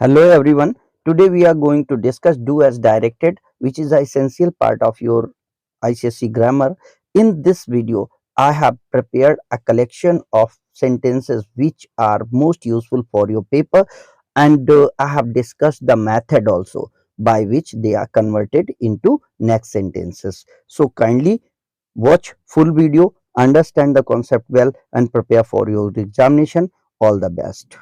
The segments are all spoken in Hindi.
Hello everyone. Today we are going to discuss do as directed, which is an essential part of your ICSE grammar. In this video, I have prepared a collection of sentences which are most useful for your paper, and I have discussed the method also by which they are converted into next sentences. So kindly watch full video, understand the concept well, and prepare for your examination. All the best.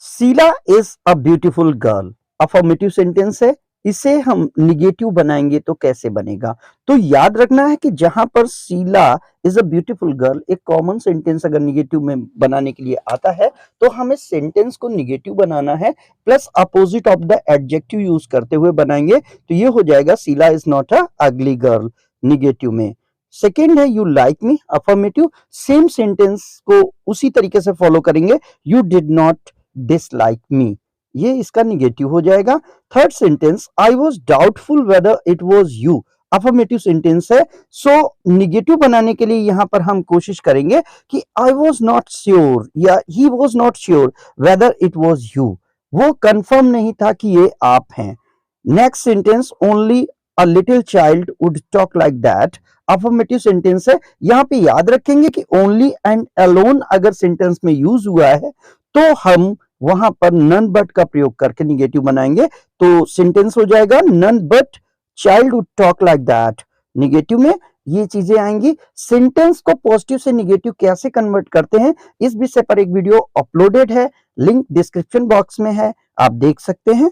Sheela is a beautiful girl affirmative sentence है। इसे हम निगेटिव बनाएंगे तो कैसे बनेगा? तो याद रखना है कि जहां पर Sheela is a beautiful girl एक कॉमन सेंटेंस अगर निगेटिव में बनाने के लिए आता है तो हमें सेंटेंस को निगेटिव बनाना है, plus opposite of the adjective use करते हुए बनाएंगे तो ये हो जाएगा शीला इज नॉट अ अगली गर्ल निगेटिव में। सेकेंड है you like me affirmative, same sentence को उसी तरीके से फॉलो करेंगे, यू डिड नॉट डिसलाइक मी, ये इसका निगेटिव हो जाएगा। Third sentence I was doubtful whether it was you, affirmative sentence है। सो निगेटिव बनाने के लिए यहां पर हम कोशिश करेंगे कि आई वॉज नॉट श्योर या he was not sure whether it was you, वो कंफर्म नहीं था कि ये आप हैं। Next sentence only a little child would talk like that, affirmative sentence है। यहां पे याद रखेंगे कि ओनली एंड अलोन अगर सेंटेंस में यूज हुआ है तो हम वहां पर नन बट का प्रयोग करके निगेटिव बनाएंगे तो सेंटेंस हो जाएगा none but child would talk like that. Negative में ये चीजें आएंगी। सेंटेंस को पॉजिटिव से निगेटिव कैसे कन्वर्ट करते हैं इस विषय पर एक वीडियो अपलोडेड है, लिंक डिस्क्रिप्शन बॉक्स में है, आप देख सकते हैं।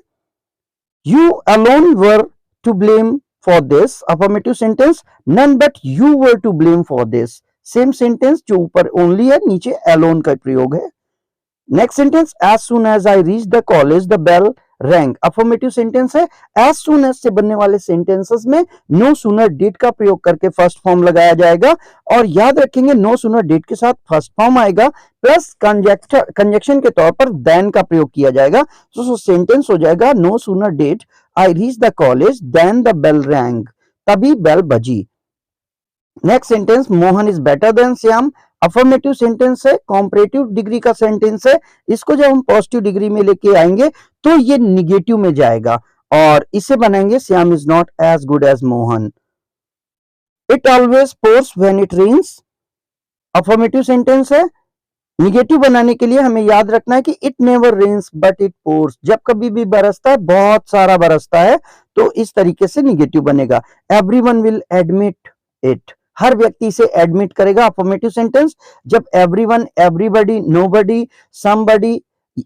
You alone were to blame for this, affirmative sentence none but you were to blame for this, same sentence जो ऊपर ओनली है नीचे अलोन का प्रयोग है। Next sentence as soon as I reach the college the bell rang, affirmative sentence है। एज सुन एज से बनने वाले सेंटेंसेस में नो सूनर डिड का प्रयोग करके फर्स्ट फॉर्म लगाया जाएगा और याद रखेंगे नो सूनर डिड के साथ फर्स्ट फॉर्म आएगा प्लस कंजक्शन के तौर पर देन का प्रयोग किया जाएगा। तो सेंटेंस हो जाएगा no sooner did I reach the college then the bell rang, तभी बेल बजी। Next sentence Mohan is better than Shyam, affirmative sentence है, कॉम्परेटिव डिग्री का सेंटेंस है। इसको जब हम पॉजिटिव डिग्री में लेके आएंगे तो ये निगेटिव में जाएगा और इसे बनाएंगे Shyam is not as good as Mohan. It always pours when it rains, affirmative sentence है। निगेटिव बनाने के लिए हमें याद रखना है कि it never rains but it pours, जब कभी भी बरसता है बहुत सारा बरसता है तो इस तरीके से निगेटिव बनेगा। एवरीवन विल एडमिट इट, हर व्यक्ति से एडमिट करेगा, अफर्मेटिव सेंटेंस। जब एवरीवन, एवरीबॉडी, नोबडी, समबडी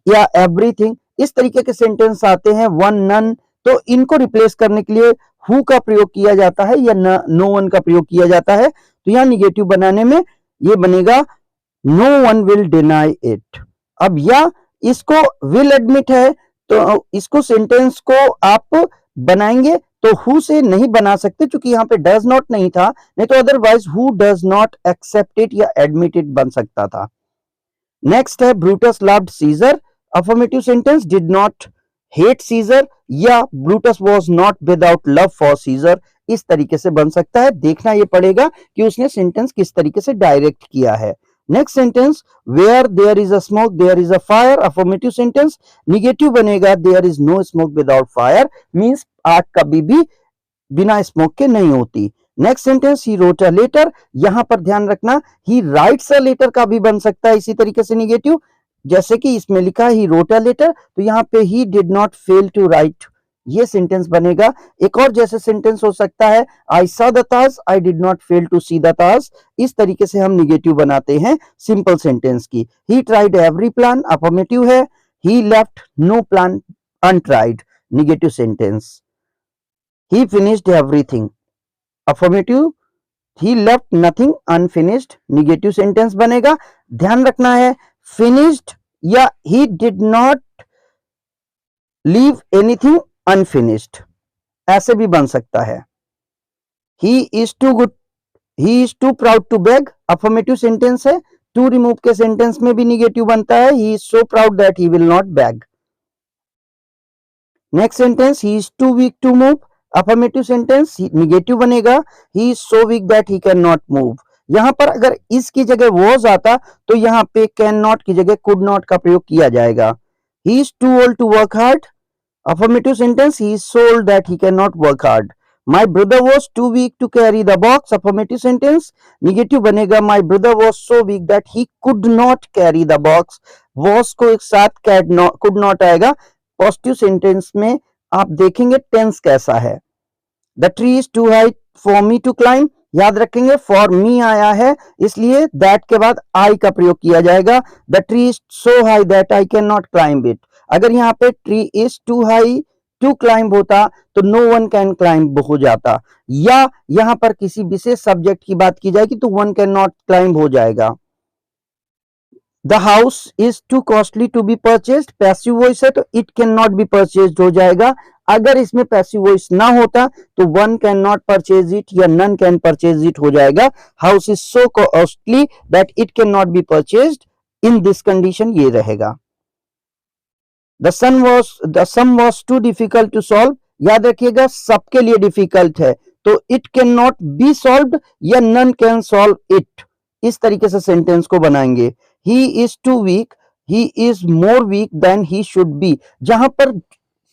या एवरीथिंग इस तरीके के सेंटेंस आते हैं, वन, नन, तो इनको रिप्लेस करने के लिए हु का प्रयोग किया जाता है या नो वन का प्रयोग किया जाता है। तो यहां निगेटिव बनाने में ये बनेगा no one will deny it. अब या इसको विल एडमिट है तो इसको सेंटेंस को आप बनाएंगे तो हु से नहीं बना सकते क्योंकि यहाँ पे डज नॉट नहीं था, नहीं तो otherwise who does not accept it या एडमिट इट बन सकता था। नेक्स्ट है Brutus loved Caesar, affirmative sentence did not hate Caesar या Brutus was not without love for Caesar, इस तरीके से बन सकता है। देखना ये पड़ेगा कि उसने सेंटेंस किस तरीके से डायरेक्ट किया है। Next sentence where there is a smoke there is a fire, affirmative sentence negative बनेगा there is no smoke without fire, means आग कभी भी बिना स्मोक के नहीं होती। Next sentence he wrote a letter, यहां पर ध्यान रखना ही राइट्स अ लेटर का भी बन सकता है इसी तरीके से निगेटिव, जैसे कि इसमें लिखा ही रोट अ लेटर तो यहाँ पे ही did not fail to write, ये सेंटेंस बनेगा। एक और जैसे सेंटेंस हो सकता है I saw the Taj I did not fail to see the Taj, इस तरीके से हम निगेटिव बनाते हैं सिंपल सेंटेंस की। He tried every plan, affirmative है। He left no plan untried, negative sentence. He finished everything, affirmative. He left nothing unfinished, negative sentence बनेगा। ध्यान रखना है फिनिश्ड या he did not leave anything unfinished, ऐसे भी बन सकता है। He is too good, he is too proud to beg, affirmative sentence है। टू रिमूव के सेंटेंस में भी निगेटिव बनता है, he is so proud that he will not beg. Next sentence he is too weak to move, affirmative sentence negative बनेगा he is so weak that he can not move. यहां पर अगर इसकी जगह वॉज आता तो यहां पे कैन नॉट की जगह कुड नॉट का प्रयोग किया जाएगा। He is too old to work hard, Affirmative sentence, he is sold that he cannot work hard. My brother was too weak to carry the box. Affirmative sentence, negative बनेगा my brother was so weak that he could not carry the box. Was को एक साथ could not आएगा. पॉजिटिव सेंटेंस में आप देखेंगे टेंस कैसा है. The tree is too high for me to climb, याद रखेंगे फॉर मी आया है इसलिए दैट के बाद आई का प्रयोग किया जाएगा. The tree is so high that I can not climb it. अगर यहाँ पे tree is too high to climb होता तो नो वन कैन क्लाइंब हो जाता, या यहाँ पर किसी विशेष सब्जेक्ट की बात की जाएगी तो वन कैन नॉट क्लाइंब हो जाएगा. The house is too costly to be purchased, passive voice है तो it can not be purchased हो जाएगा. अगर इसमें पैसिव वॉइस ना होता तो one can not purchase it या नन कैन परचेज इट हो जाएगा. House is so costly that it can not be purchased, in this condition ये रहेगा. The sum was too difficult to solve, याद रखिएगा सबके लिए डिफिकल्ट है तो it can not be solve या नन कैन सॉल्व इट. इस तरीके से सेंटेंस को बनाएंगे. He is too weak, he is more weak than he should be. जहां पर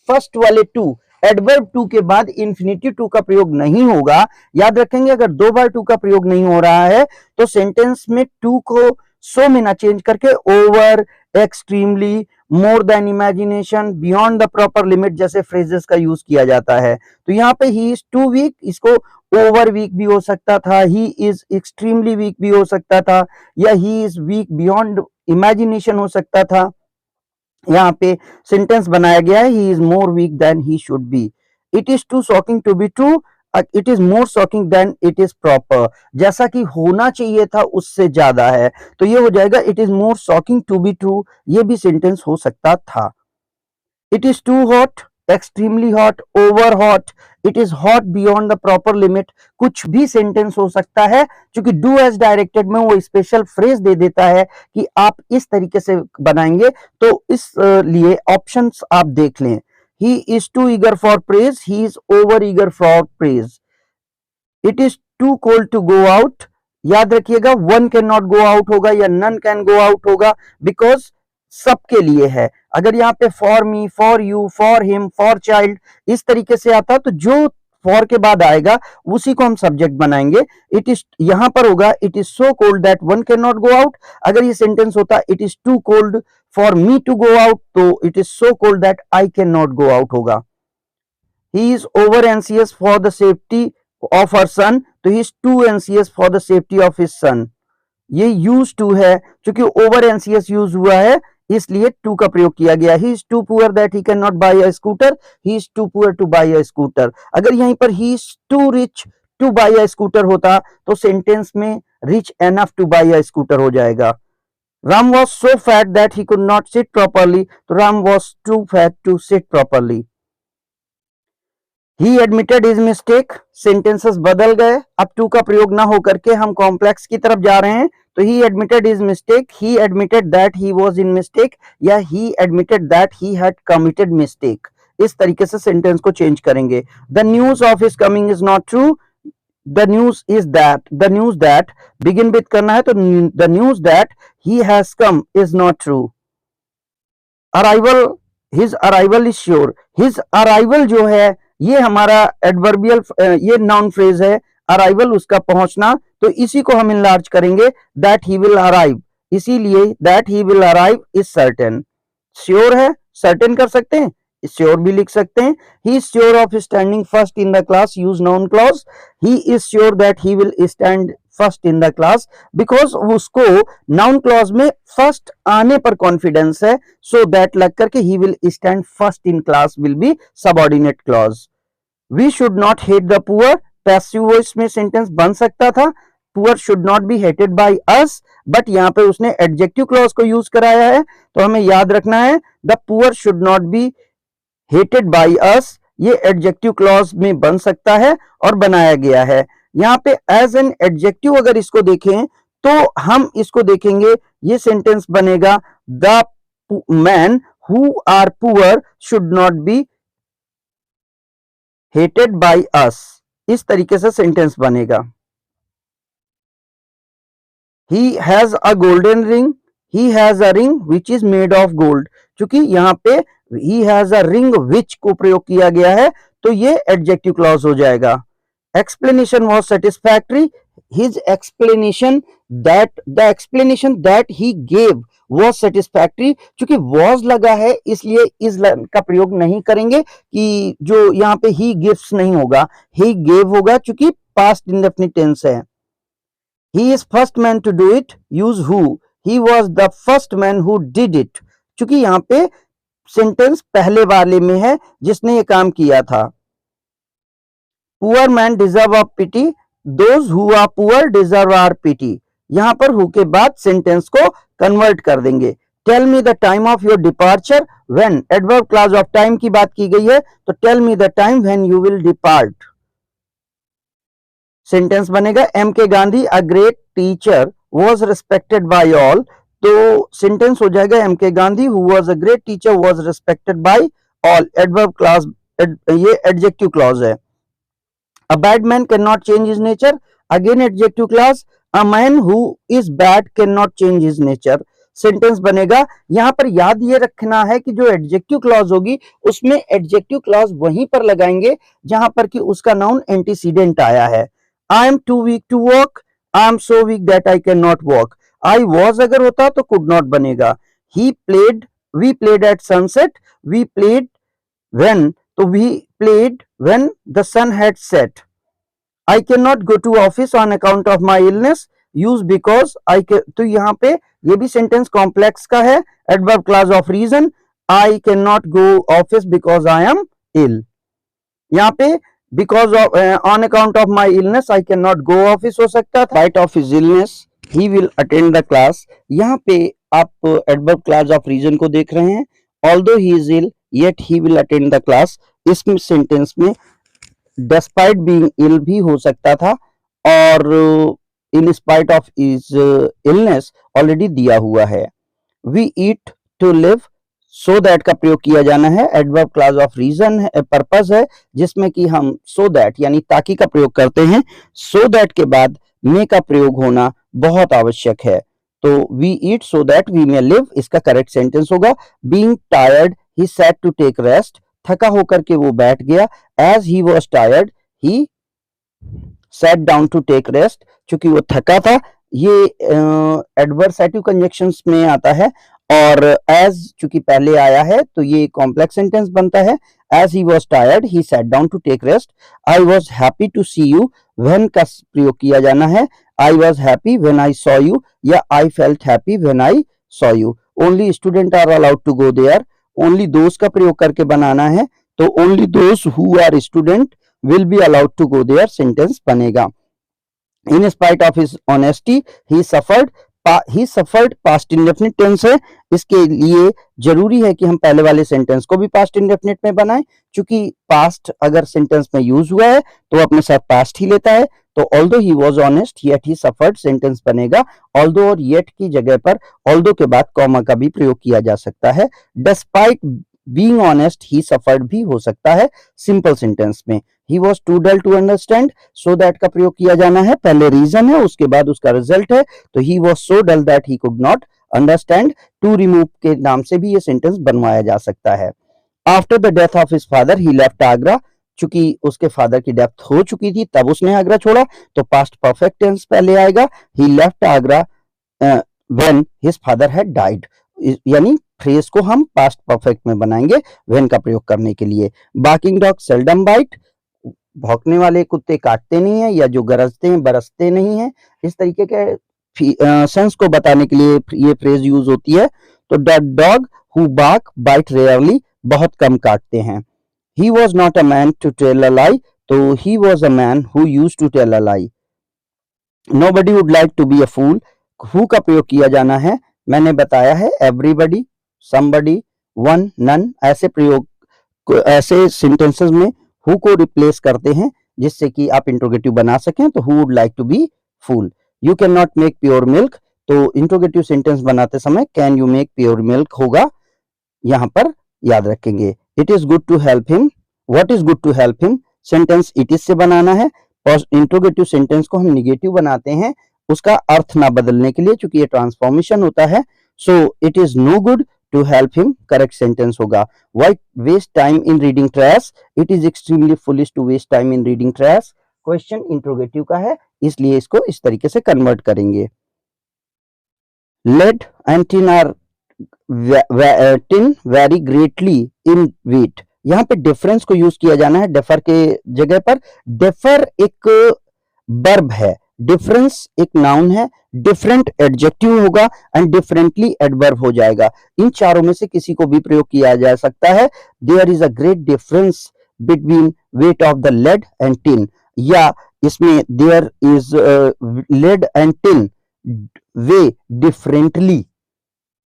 फर्स्ट वाले टू एडवर्ब टू के बाद इंफिनिटिव टू का प्रयोग नहीं होगा, याद रखेंगे अगर दो बार टू का प्रयोग नहीं हो रहा है तो सेंटेंस में टू को सो में ना चेंज करके over, extremely, more than imagination, beyond the proper limit जैसे फ्रेजेस का यूज किया जाता है. तो यहाँ पे ही इज टू वीक, इसको ओवर वीक भी हो सकता था, ही इज एक्सट्रीमली वीक भी हो सकता था, या he is weak beyond imagination हो सकता था. यहाँ पे सेंटेंस बनाया गया है he is more weak than he should be. It is too shocking to be true, it is more shocking than it is proper. जैसा कि होना चाहिए था उससे ज्यादा है तो ये हो जाएगा it is more shocking to be true. ये भी सेंटेंस हो सकता था. It is too hot, extremely hot, over hot, it is hot beyond the proper limit. कुछ भी सेंटेंस हो सकता है क्योंकि डू एज डायरेक्टेड में वो स्पेशल फ्रेज दे देता है कि आप इस तरीके से बनाएंगे. तो इस लिए ऑप्शंस आप देख लें. He is too eager for praise, he is over eager for praise. It is too cold to go out, याद रखिएगा one can not go out होगा या नन कैन गो आउट होगा बिकॉज सबके लिए है. अगर यहाँ पे for me, for you, for him, for child इस तरीके से आता तो जो फॉर के बाद आएगा उसी को हम सब्जेक्ट बनाएंगे. इट इज यहां पर होगा it is so cold that one can not go out. अगर ये सेंटेंस होता it is too cold for me to go out तो it is so cold that I can not go out होगा. He is over anxious for the safety of her son, तो he is too anxious for the safety of his son. ये यूज टू है क्योंकि ओवर एंसियस यूज हुआ है इसलिए टू का प्रयोग किया गया. He is too poor that he can not buy a scooter, he is too poor to buy a scooter. अगर यहीं पर he is too rich to buy a scooter होता तो सेंटेंस में rich enough to buy a scooter हो जाएगा. Ram was so fat that he could not sit properly, तो Ram was too fat to sit properly. He admitted his mistake, sentences बदल गए. अब टू का प्रयोग ना होकर के हम कॉम्प्लेक्स की तरफ जा रहे हैं तो he admitted his mistake, he admitted that he was in mistake, या he admitted that he had committed mistake. इस तरीके से सेंटेंस को चेंज करेंगे. The news of his coming is not true, the news is that, the news that begin with करना है तो the news that he has come is not true. Arrival, his arrival is sure, his arrival जो है ये हमारा एडवर्बियल, ये नाउन फ्रेज है. अराइवल उसका पहुंचना, तो इसी को हम इनलार्ज करेंगे दैट ही विल अराइव. इसीलिए that he will arrive is certain. Sure है, सर्टेन कर सकते हैं, श्योर भी लिख सकते हैं. He is sure of standing first in the class, use noun clause. He is sure that he will stand first in the class because उसको नाउन क्लॉज में फर्स्ट आने पर कॉन्फिडेंस है, सो दैट लग करके he will stand first in class will be subordinate clause. We should not hate the poor, passive voice में सेंटेंस बन सकता था poor should not be hated by us, but यहाँ पे उसने एडजेक्टिव क्लॉज को यूज कराया है तो हमें याद रखना है the poor should not be hated by अस. ये एडजेक्टिव क्लॉज में बन सकता है और बनाया गया है. यहाँ पे एज एन एडजेक्टिव अगर इसको देखें तो हम इसको देखेंगे ये सेंटेंस बनेगा the man who are poor should not be hated by us. इस तरीके से सेंटेंस बनेगा. He has a golden ring, he has a ring which is made of gold. क्योंकि यहाँ पे ही हैज अ रिंग विच को प्रयोग किया गया है तो ये एडजेक्टिव क्लॉज हो जाएगा। Explanation was satisfactory, his explanation that the explanation that he gave was satisfactory. चूंकि वाज लगा है इसलिए इस का प्रयोग नहीं करेंगे कि जो यहाँ पे ही गिव्स नहीं होगा, ही गेव होगा चूंकि पास्ट इंडेफिनिट टेंस है। He is first man to do it, use who, he was the first man who did it. चूंकि यहाँ पे सेंटेंस पहले वाले में है जिसने ये काम किया था। Poor man deserve of pity, those who are poor deserve are pity. यहां पर हु के बाद सेंटेंस को कन्वर्ट कर देंगे। Tell me the time of your departure, when adverb clause of time की बात की गई है तो tell me the time when you will depart. Sentence बनेगा M K Gandhi a great teacher was respected by all. तो सेंटेंस हो जाएगा M K Gandhi who was a great teacher was respected by all. Adverb clause ये एडजेक्टिव क्लॉज है। A bad man cannot change his nature, again adjective clause। A man who is bad cannot change his nature। Sentence बनेगा। यहां पर याद ये रखना है कि जो एडजेक्टिव क्लॉज होगी उसमें एडजेक्टिव क्लॉज वहीं पर लगाएंगे जहां पर कि उसका नाउन एंटीसीडेंट आया है। I am too weak to walk, I am so weak that I can not walk. I was अगर होता तो कुड नॉट बनेगा। He played, we played at sunset, we played when, तो we played when the sun had set. I cannot go to office on account of my illness, use because I can। तो यहाँ पे ये भी सेंटेंस कॉम्प्लेक्स का है। Adverb clause of reason, I cannot go office because I am ill। यहाँ पे because of on account of my illness I cannot go office हो सकता था। Right of his illness he will attend the class। यहाँ पे आप एडवर्ब क्लॉज ऑफ रीजन को देख रहे हैं। Although he is ill yet he will attend the class। इस सेंटेंस में despite being ill भी हो सकता था और in spite of his illness already दिया हुआ है। We eat to live, so that का प्रयोग किया जाना है। एडवर्ब क्लॉज ऑफ रीजन है, पर्पस है जिसमें कि हम so that यानी ताकि का प्रयोग करते हैं। so that के बाद may का प्रयोग होना बहुत आवश्यक है। तो we eat so that we may live इसका करेक्ट सेंटेंस होगा। Being tired he sat to take rest। थका होकर के वो बैठ गया। As he was tired he sat down to take rest। चूंकि वो थका था, ये एडवर्सेटिव कंजक्शंस में आता है और as चूंकि पहले आया है तो ये कॉम्प्लेक्स सेंटेंस बनता है। As he was tired he sat down to take rest। I was happy to see you, when का प्रयोग किया जाना है। I was happy when I saw you या I felt happy when I saw you। Only students are allowed to go there। Only those का प्रयोग करके बनाना है तो only those who are student will be allowed to go there sentence बनेगा। In spite of his honesty he suffered, he suffered past indefinite tense है। इसके लिए जरूरी है कि हम पहले वाले सेंटेंस को भी पास्ट इंडेफिनिट में बनाएं। चूंकि पास्ट अगर सेंटेंस में यूज हुआ है तो अपने साथ पास्ट ही लेता है। तो although he was honest yet he suffered sentence बनेगा। ऑल्दो और येट की जगह पर ऑल्दो के बाद कॉमा का भी प्रयोग किया जा सकता है। Despite being honest he suffered भी हो सकता है सिंपल सेंटेंस में। He was too dull to understand, so that का प्रयोग किया जाना है। पहले रीजन है उसके बाद उसका रिजल्ट है। तो he was so dull that he could not understand. To remove के नाम से भी ये सेंटेंस बनवाया जा सकता है। After the death of his father he left Agra. चूंकि उसके फादर की डेथ हो चुकी थी तब उसने आगरा छोड़ा तो पास्ट परफेक्ट टेंस पहले आएगा। He left Agra when his father had died. यानी फ्रेज को हम पास्ट परफेक्ट में बनाएंगे व्हेन का प्रयोग करने के लिए। Barking dog seldom bite. भौंकने वाले कुत्ते काटते नहीं है या जो गरजते हैं बरसते नहीं है। इस तरीके के सेंस को बताने के लिए ये फ्रेज यूज होती है। तो the dog who bark bite rarely, बहुत कम काटते हैं। He was not a man to tell a lie, तो he was a man who used to tell a lie। Nobody would like to be a fool। who का प्रयोग किया जाना है मैंने बताया है। everybody, somebody, one, none ऐसे प्रयोग ऐसे सेंटेंसेस में who को रिप्लेस करते हैं जिससे कि आप इंट्रोगेटिव बना सकें। तो who would like to be fool। You cannot make pure milk, तो इंट्रोगेटिव सेंटेंस बनाते समय can you make pure milk होगा, यहां पर याद रखेंगे। It is good to help him, what is good to help him sentence it is से बनाना है। इंट्रोगेटिव सेंटेंस को हम निगेटिव बनाते हैं उसका अर्थ ना बदलने के लिए, क्योंकि ये ट्रांसफॉर्मेशन होता है। So it is no good to help him, correct sentence होगा। Why waste time in reading trash, it is extremely foolish to waste time in reading trash. Question interrogative का है, इसलिए इसको इस तरीके से कन्वर्ट करेंगे। Lead and tin are tin very greatly in weight, यहाँ पे डिफरेंस को यूज किया जाना है डेफर के जगह पर। डेफर एक वर्ब है, डिफरेंस एक नाउन है, डिफरेंट एडजेक्टिव होगा एंड डिफरेंटली एडवर्ब हो जाएगा। इन चारों में से किसी को भी प्रयोग किया जा सकता है। There is a great difference between weight of the lead and tin, या इसमें there is lead and tin weigh differently,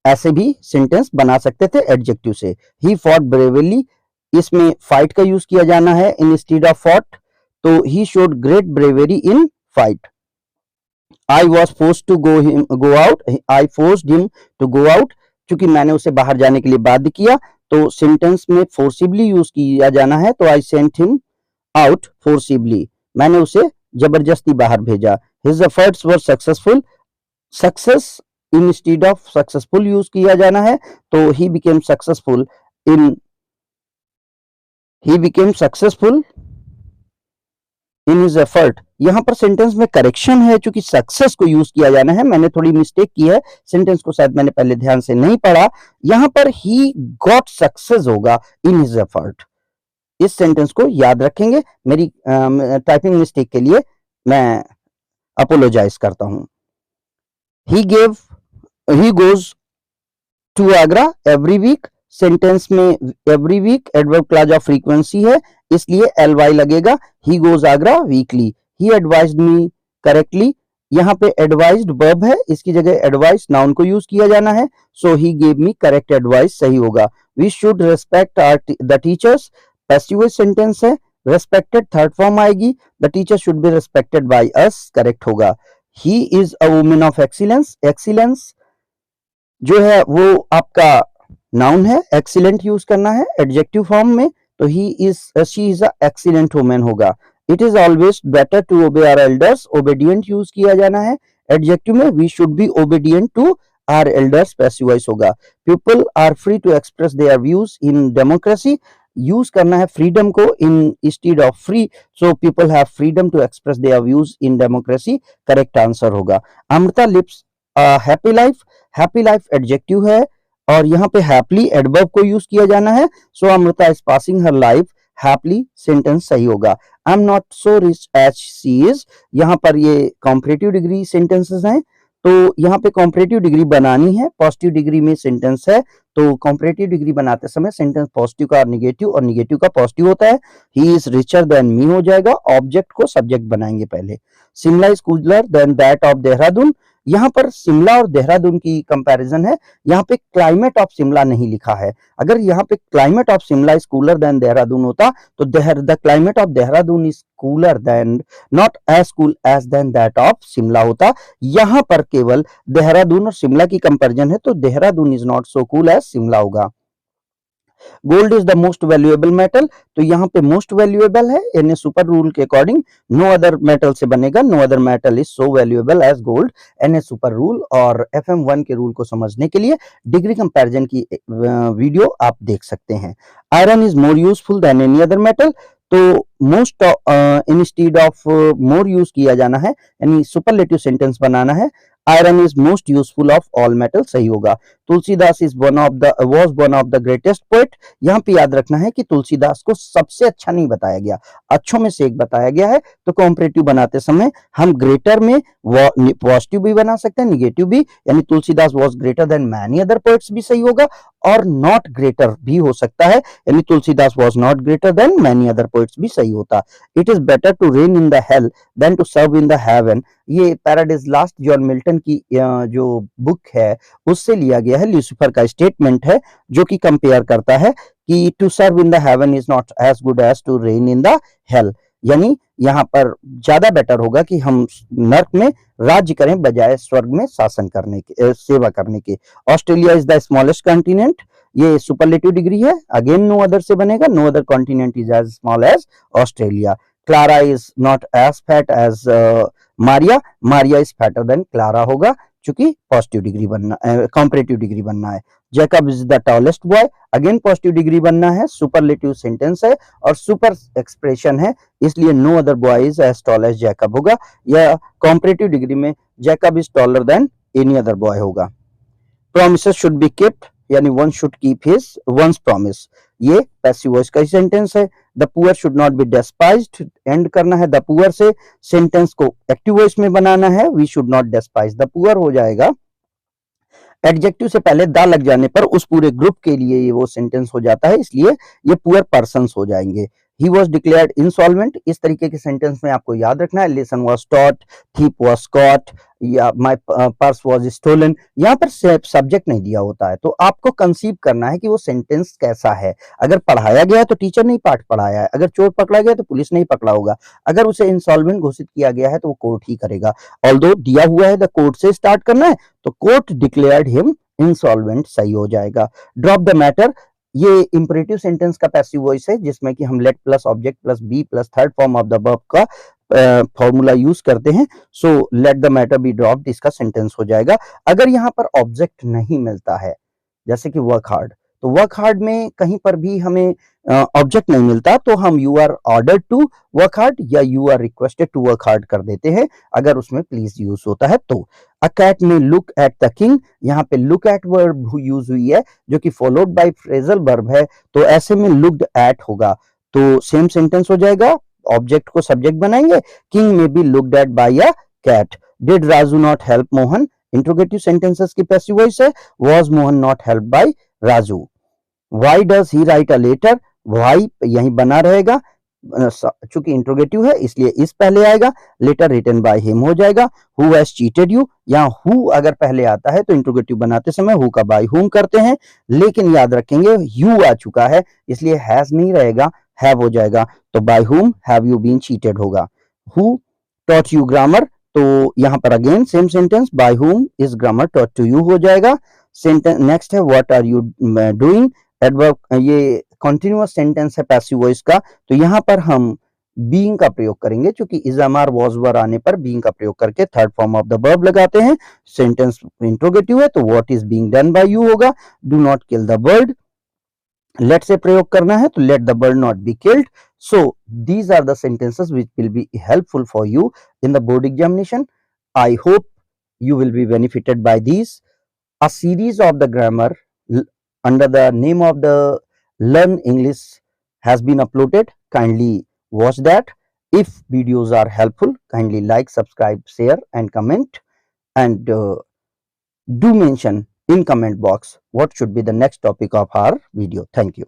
ऐसे भी सेंटेंस बना सकते थे एडजेक्टिव से। ही फॉट ब्रेवली, इसमें फाइट का यूज किया जाना है इंस्टेड ऑफ फॉट, तो he showed great bravery in fight. I was forced to go out, I forced him to go out, क्योंकि मैंने उसे बाहर जाने के लिए बाध्य किया, तो सेंटेंस में फोर्सिबली यूज किया जाना है, तो I sent him out forcibly, मैंने उसे जबरदस्ती बाहर भेजा। His efforts were successful, success instead of successful use किया जाना है, तो he became successful in, he became successful in his effort. यहां पर सेंटेंस में करेक्शन है, क्योंकि सक्सेस को यूज किया जाना है, मैंने थोड़ी मिस्टेक की है, सेंटेंस को शायद मैंने पहले ध्यान से नहीं पढ़ा। यहां पर ही गॉट सक्सेस होगा इन हिज एफर्ट। इस सेंटेंस को याद रखेंगे। मेरी टाइपिंग मिस्टेक के लिए मैं अपोलोजाइज करता हूं। He goes to Agra every week, sentence में every week adverb clause of frequency है, इसलिए ly लगेगा। He goes Agra weekly, he advised me correctly, यहाँ पे एडवाइज्ड वर्ब है, इसकी जगह एडवाइस नाउन को यूज किया जाना है, so he gave me correct advice सही होगा। We should respect the teachers, passive sentence है, रेस्पेक्टेड थर्ड फॉर्म आएगी, the teacher should be respected by us, correct होगा। He is a woman of excellence, excellence जो है वो आपका नाउन है, एक्सीलेंट यूज करना है एडजेक्टिव फॉर्म में, तो he is, she is a excellent woman होगा। It is always better to obey our elders, obedient use किया जाना है एडजेक्टिव में, we should be obedient to our elders, passive voice होगा। People are free to express their views in democracy, use करना है फ्रीडम को in instead of free, so people have freedom to express their views in democracy, correct answer होगा। Amrita lives happy life, happy life adjective है और यहाँ पे हैप्पली एडवर्ब को यूज किया जाना है, so Amrita is passing her life happily, sentence सही होगा। I am not so rich as she is, यहाँ पर ये कॉम्परेटिव डिग्री सेंटेंसेस हैं, तो यहाँ पे कॉम्परेटिव डिग्री बनानी है, पॉजिटिव डिग्री में सेंटेंस है, तो कॉम्परेटिव डिग्री बनाते समय सेंटेंस पॉजिटिव का निगेटिव और निगेटिव का पॉजिटिव होता है। He is richer than me हो जाएगा, ऑब्जेक्ट को सब्जेक्ट बनाएंगे पहले। Shimla is cooler than that of Dehradun, यहाँ पर शिमला और देहरादून की कंपैरिजन है, यहाँ पे क्लाइमेट ऑफ शिमला नहीं लिखा है। अगर यहाँ पे climate of Shimla is cooler than Dehradun होता तो the climate of Dehradun is cooler than, not as cool as than that of Shimla होता। यहाँ पर केवल देहरादून और शिमला की कंपैरिजन है, तो Dehradun is not so cool as Shimla होगा। Gold is the most valuable metal, तो यहाँ पे मोस्ट वैल्यूएबल है, यानी सुपर रूल के अकॉर्डिंग नो अदर मेटल से बनेगा, no other metal is so valuable as gold, an super rule. और FM1 के रूल को समझने के लिए डिग्री कंपैरिजन की वीडियो आप देख सकते हैं। Iron is more useful than any other metal, तो most instead of more use किया जाना है, यानी सुपरलेटिव सेंटेंस बनाना है। Iron is most useful of all metal सही होगा। Tulsidas is one of the greatest poet, यहाँ पे याद रखना है कि तुलसीदास को सबसे अच्छा नहीं बताया गया, अच्छों में से एक बताया गया है, तो कॉम्परेटिव बनाते समय हम ग्रेटर में पॉजिटिव भी बना सकते हैं, निगेटिव भी, यानी Tulsidas was greater than many other poets भी सही होगा, और नॉट ग्रेटर भी हो सकता है, यानी Tulsidas was not greater than many other poets भी सही होता। It is better to reign in the hell than to serve in the heaven, ये पैराडाइज लॉस्ट जॉन मिल्टन की जो बुक है उससे लिया गया है, लूसीफर का स्टेटमेंट है जो कि कंपेयर करता है कि to serve in the heaven is not as good as to reign in the hell, यानी यहाँ पर ज्यादा बेटर होगा कि हम नर्क में राज्य करें बजाय स्वर्ग में शासन करने के, सेवा करने के। Australia is the smallest continent, ये सुपरलेटिव डिग्री है, अगेन नो अदर से बनेगा, no other continent is as small as Australia. Clara is not as fat as Maria, Maria is fatter than Clara होगा, चूंकि पॉजिटिव डिग्री बनना, कॉम्परेटिव डिग्री बनना है। Jacob is the tallest boy, again positive degree बनना है, सुपरलेटिव सेंटेंस है और सुपर एक्सप्रेशन है, इसलिए no other boy is as tall as Jacob होगा, या कॉम्परेटिव डिग्री में Jacob is taller than any other boy होगा। प्रोमिसेस शुड बी केप्ट, यानी one should keep his one's promise, ये पैसिव वॉइस का सेंटेंस है। The poor should not be despised, and करना है द पुअर से, सेंटेंस को एक्टिव वॉइस में बनाना है, we should not despise the poor हो जाएगा। एडजेक्टिव से पहले द लग जाने पर उस पूरे ग्रुप के लिए ये वो सेंटेंस हो जाता है, इसलिए ये पुअर पर्सन्स हो जाएंगे। ही वॉज डिक्लेयर्ड इंसॉल्वेंट, इस तरीके के सेंटेंस में आपको याद रखना है, lesson was taught, thief was caught, या माई पर्स वॉज स्टोलन। यहाँ पर सब्जेक्ट नहीं दिया होता है, तो आपको कंसीव करना है कि वो सेंटेंस कैसा है। अगर पढ़ाया गया है तो टीचर ने पाठ पढ़ाया है, अगर चोर पकड़ा गया तो पुलिस नहीं पकड़ा होगा, अगर उसे इंसॉल्वेंट घोषित किया गया है तो वो कोर्ट ही करेगा। ऑल्दो दिया हुआ है द कोर्ट से स्टार्ट करना है, तो कोर्ट डिक्लेयर्ड हिम इंसॉल्वेंट सही हो जाएगा। ड्रॉप द मैटर, ये इंपरेटिव सेंटेंस का पैसिव वॉइस है, जिसमें कि हम let plus object plus be plus third form of the verb का फॉर्मूला यूज करते हैं। So let the matter be dropped, इसका सेंटेंस हो जाएगा। अगर यहाँ पर ऑब्जेक्ट नहीं मिलता है, जैसे कि वर्क हार्ड, तो वर्क हार्ड में कहीं पर भी हमें ऑब्जेक्ट नहीं मिलता, तो हम you are ordered to work hard या you are requested to work hard कर देते हैं, अगर उसमें प्लीज यूज होता है तो। अ कैट में लुक एट द किंग, यहाँ पे लुक एट वर्ब यूज हुई है जो कि फॉलोड बाय फ्रेजल वर्ब है, तो ऐसे में लुक्ड एट होगा, तो सेम सेंटेंस हो जाएगा। ऑब्जेक्ट को सब्जेक्ट बनाएंगे, king may be looked at by a cat. Did Raju not help Mohan, interrogative sentences की पैसिव वॉइस है, was Mohan not help by Raju. Why does he write a letter, why यही बना रहेगा, चूंकि इंट्रोगेटिव है इसलिए इस पहले आएगा, लेटर रिटन बाय हिम हो जाएगा। हु हैज चीटेड यू, यहाँ हु अगर पहले आता है तो इंट्रोगेटिव बनाते समय हु का बाय हुम करते हैं, लेकिन याद रखेंगे यू आ चुका है इसलिए हैज नहीं रहेगा, हैव हो जाएगा, तो by whom have you been cheated होगा। हु टॉट यू ग्रामर, तो यहाँ पर again same sentence, by whom is grammar taught to you हो जाएगा। सेंटेंस नेक्स्ट है what are you doing, adverb, ये कॉन्टिन्यूअस सेंटेंस है पैसिव वॉइस का, तो यहाँ पर हम बीइंग का प्रयोग करेंगे, क्योंकि is am are was were आने पर बीइंग का प्रयोग करके third form of the verb लगाते हैं। सेंटेंस इंट्रोगेटिव है तो what is being done by you होगा। Do not kill the bird, let से प्रयोग करना है तो let the bird not be killed. So these are the sentences which will be helpful for you in the board examination. I hope you will be benefited by these. A series of the grammar under the name of the Learn English has been uploaded. Kindly watch that. If videos are helpful, kindly like, subscribe, share and comment, and do mention in comment box what should be the next topic of our video. Thank you.